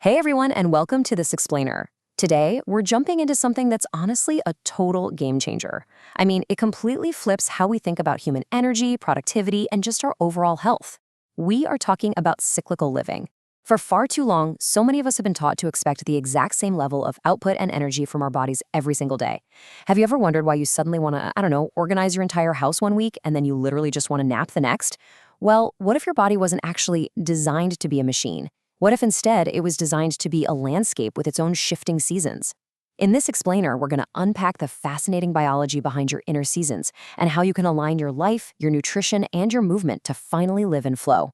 Hey everyone, and welcome to This Explainer. Today, we're jumping into something that's honestly a total game changer. It completely flips how we think about human energy, productivity, and just our overall health. We are talking about cyclical living. For far too long, so many of us have been taught to expect the exact same level of output and energy from our bodies every single day. Have you ever wondered why you suddenly want to, organize your entire house one week and then you literally just want to nap the next? Well, what if your body wasn't actually designed to be a machine? What if instead it was designed to be a landscape with its own shifting seasons? In this explainer, we're going to unpack the fascinating biology behind your inner seasons and how you can align your life, your nutrition, and your movement to finally live in flow.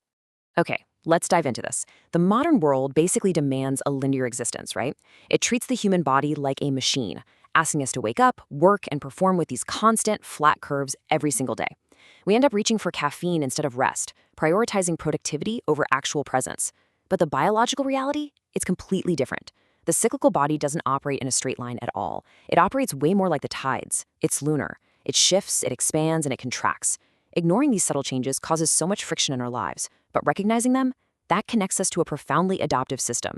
Okay, let's dive into this. The modern world basically demands a linear existence, right? It treats the human body like a machine, asking us to wake up, work, and perform with these constant, flat curves every single day. We end up reaching for caffeine instead of rest, prioritizing productivity over actual presence. But the biological reality, it's completely different. The cyclical body doesn't operate in a straight line at all. It operates way more like the tides. It's lunar. It shifts, it expands, and it contracts. Ignoring these subtle changes causes so much friction in our lives, but recognizing them, that connects us to a profoundly adaptive system.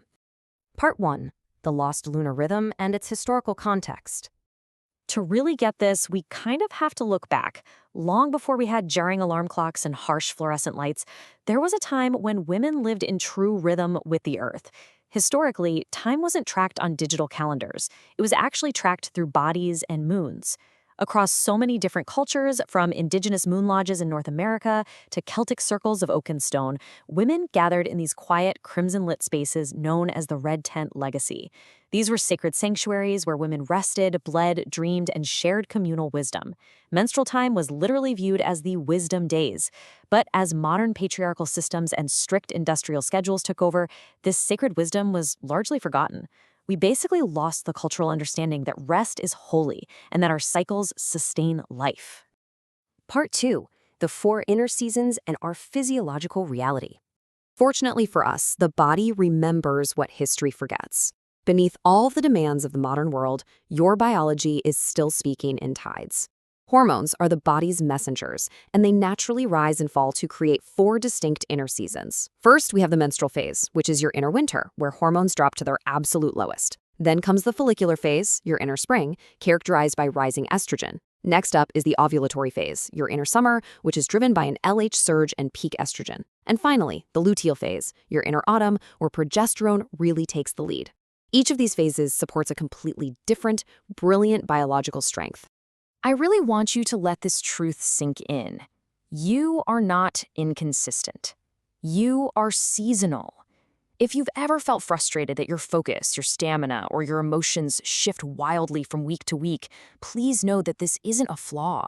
Part 1. The lost lunar rhythm and its historical context. To really get this, we kind of have to look back. Long before we had jarring alarm clocks and harsh fluorescent lights, there was a time when women lived in true rhythm with the earth. Historically, time wasn't tracked on digital calendars. It was actually tracked through bodies and moons. Across so many different cultures, from indigenous moon lodges in North America to Celtic circles of oak and stone, women gathered in these quiet, crimson-lit spaces known as the Red Tent Legacy. These were sacred sanctuaries where women rested, bled, dreamed, and shared communal wisdom. Menstrual time was literally viewed as the wisdom days. But as modern patriarchal systems and strict industrial schedules took over, this sacred wisdom was largely forgotten. We basically lost the cultural understanding that rest is holy and that our cycles sustain life. Part 2. The 4 inner seasons and our physiological reality. Fortunately for us, the body remembers what history forgets. Beneath all the demands of the modern world, your biology is still speaking in tides. Hormones are the body's messengers, and they naturally rise and fall to create 4 distinct inner seasons. First, we have the menstrual phase, which is your inner winter, where hormones drop to their absolute lowest. Then comes the follicular phase, your inner spring, characterized by rising estrogen. Next up is the ovulatory phase, your inner summer, which is driven by an LH surge and peak estrogen. And finally, the luteal phase, your inner autumn, where progesterone really takes the lead. Each of these phases supports a completely different, brilliant biological strength. I really want you to let this truth sink in. You are not inconsistent. You are seasonal. If you've ever felt frustrated that your focus, your stamina, or your emotions shift wildly from week to week, please know that this isn't a flaw.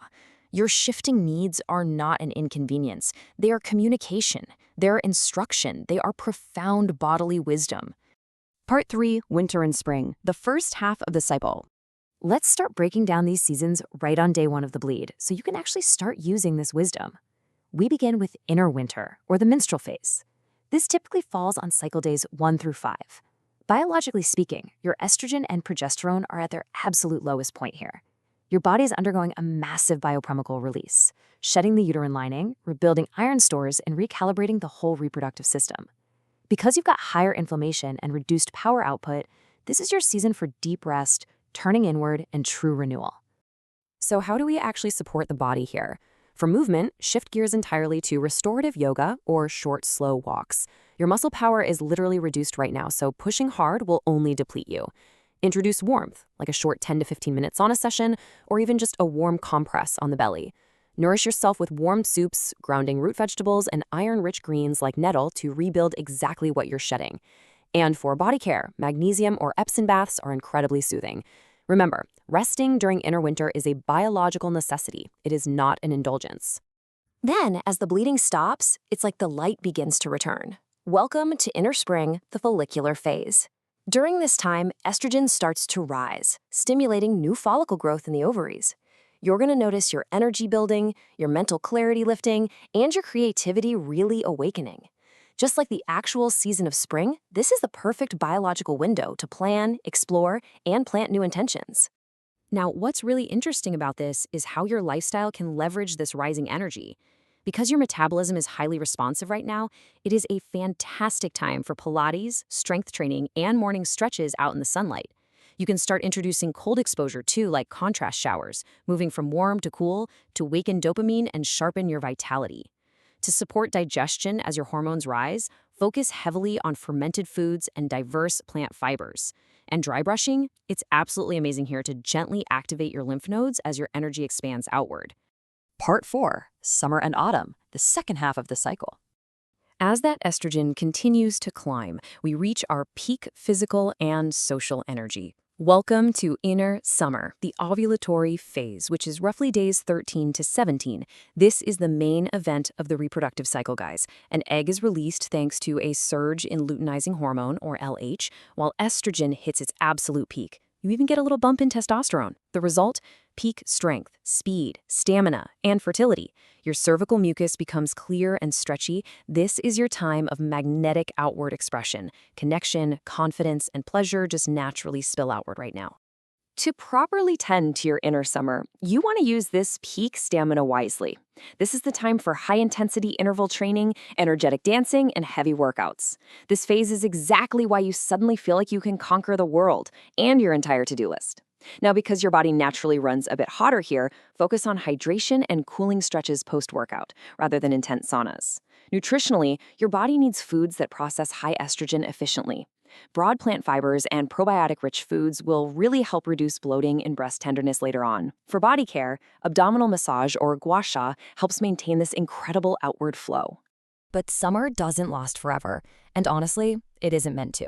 Your shifting needs are not an inconvenience. They are communication. They're instruction. They are profound bodily wisdom. Part 3, Winter and Spring, the first half of the cycle. Let's start breaking down these seasons right on day 1 of the bleed, so you can actually start using this wisdom. We begin with inner winter, or the menstrual phase. This typically falls on cycle days 1 through 5. Biologically speaking, your estrogen and progesterone are at their absolute lowest point here. Your body is undergoing a massive biochemical release, shedding the uterine lining, rebuilding iron stores, and recalibrating the whole reproductive system. Because you've got higher inflammation and reduced power output, this is your season for deep rest, turning inward, and true renewal. So how do we actually support the body here? For movement, shift gears entirely to restorative yoga or short, slow walks. Your muscle power is literally reduced right now, so pushing hard will only deplete you. Introduce warmth, like a short 10 to 15 minute sauna session, or even just a warm compress on the belly. Nourish yourself with warm soups, grounding root vegetables, and iron-rich greens like nettle to rebuild exactly what you're shedding. And for body care, magnesium or Epsom baths are incredibly soothing. Remember, resting during inner winter is a biological necessity. It is not an indulgence. Then, as the bleeding stops, it's like the light begins to return. Welcome to inner spring, the follicular phase. During this time, estrogen starts to rise, stimulating new follicle growth in the ovaries. You're going to notice your energy building, your mental clarity lifting, and your creativity really awakening. Just like the actual season of spring, this is the perfect biological window to plan, explore, and plant new intentions. Now, what's really interesting about this is how your lifestyle can leverage this rising energy. Because your metabolism is highly responsive right now, it is a fantastic time for Pilates, strength training, and morning stretches out in the sunlight. You can start introducing cold exposure too, like contrast showers, moving from warm to cool to waken dopamine and sharpen your vitality. To support digestion as your hormones rise, focus heavily on fermented foods and diverse plant fibers. And dry brushing, it's absolutely amazing here to gently activate your lymph nodes as your energy expands outward. Part 4, Summer and Autumn, the second half of the cycle. As that estrogen continues to climb, we reach our peak physical and social energy. Welcome to inner summer, the ovulatory phase, which is roughly days 13 to 17. This is the main event of the reproductive cycle, guys. An egg is released thanks to a surge in luteinizing hormone, or LH, while estrogen hits its absolute peak. You even get a little bump in testosterone. The result? Peak strength, speed, stamina, and fertility. Your cervical mucus becomes clear and stretchy. This is your time of magnetic outward expression. Connection, confidence, and pleasure just naturally spill outward right now. To properly tend to your inner summer, you want to use this peak stamina wisely. This is the time for high-intensity interval training, energetic dancing, and heavy workouts. This phase is exactly why you suddenly feel like you can conquer the world and your entire to-do list. Now, because your body naturally runs a bit hotter here, focus on hydration and cooling stretches post-workout, rather than intense saunas. Nutritionally, your body needs foods that process high estrogen efficiently. Broad plant fibers and probiotic-rich foods will really help reduce bloating and breast tenderness later on. For body care, abdominal massage or gua sha helps maintain this incredible outward flow. But summer doesn't last forever, and honestly, it isn't meant to.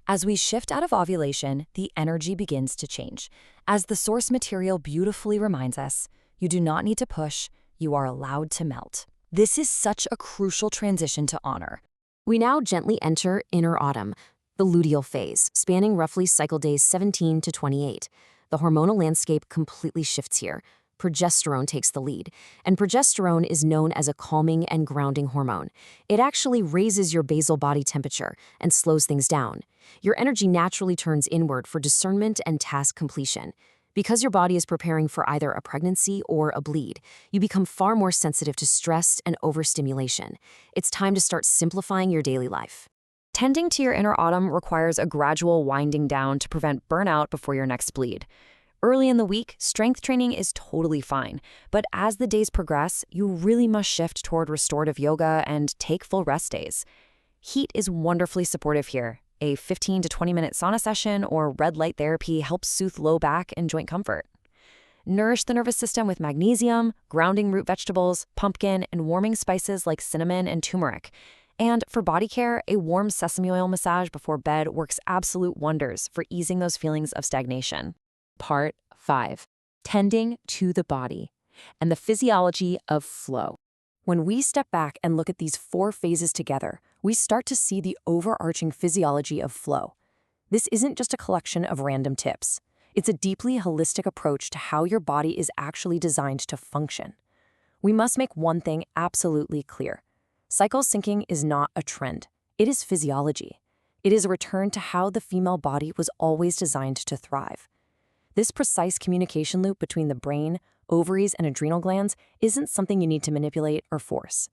As we shift out of ovulation, the energy begins to change. As the source material beautifully reminds us, you do not need to push, you are allowed to melt. This is such a crucial transition to honor. We now gently enter inner autumn, the luteal phase, spanning roughly cycle days 17 to 28. The hormonal landscape completely shifts here. Progesterone takes the lead, and progesterone is known as a calming and grounding hormone. It actually raises your basal body temperature and slows things down. Your energy naturally turns inward for discernment and task completion. Because your body is preparing for either a pregnancy or a bleed, you become far more sensitive to stress and overstimulation. It's time to start simplifying your daily life. Tending to your inner autumn requires a gradual winding down to prevent burnout before your next bleed. Early in the week, strength training is totally fine, but as the days progress, you really must shift toward restorative yoga and take full rest days. Heat is wonderfully supportive here. A 15 to 20-minute sauna session or red light therapy helps soothe low back and joint comfort. Nourish the nervous system with magnesium, grounding root vegetables, pumpkin, and warming spices like cinnamon and turmeric. And for body care, a warm sesame oil massage before bed works absolute wonders for easing those feelings of stagnation. Part 5. Tending to the body and the physiology of flow. When we step back and look at these 4 phases together, we start to see the overarching physiology of flow. This isn't just a collection of random tips. It's a deeply holistic approach to how your body is actually designed to function. We must make one thing absolutely clear. Cycle syncing is not a trend. It is physiology. It is a return to how the female body was always designed to thrive. This precise communication loop between the brain, ovaries, and adrenal glands isn't something you need to manipulate or force.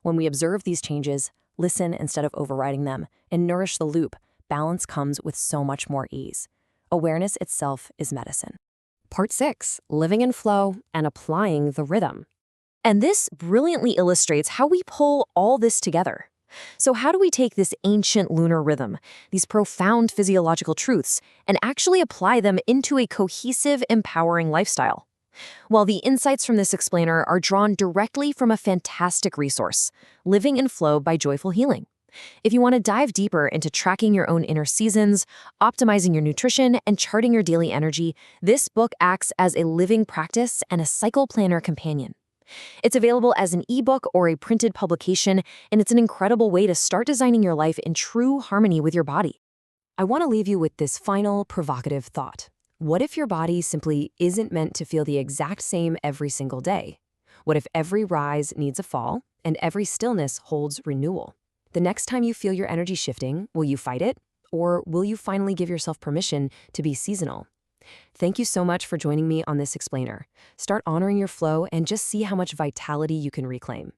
When we observe these changes, listen instead of overriding them, and nourish the loop, balance comes with so much more ease. Awareness itself is medicine. Part 6. Living in flow and applying the rhythm. And this brilliantly illustrates how we pull all this together. So how do we take this ancient lunar rhythm, these profound physiological truths, and actually apply them into a cohesive, empowering lifestyle? Well, the insights from this explainer are drawn directly from a fantastic resource, Living in Flow by Joyful Healing. If you want to dive deeper into tracking your own inner seasons, optimizing your nutrition, and charting your daily energy, this book acts as a living practice and a cycle planner companion. It's available as an ebook or a printed publication, and it's an incredible way to start designing your life in true harmony with your body. I want to leave you with this final provocative thought. What if your body simply isn't meant to feel the exact same every single day? What if every rise needs a fall and every stillness holds renewal? The next time you feel your energy shifting, will you fight it? Or will you finally give yourself permission to be seasonal? Thank you so much for joining me on this explainer. Start honoring your flow and just see how much vitality you can reclaim.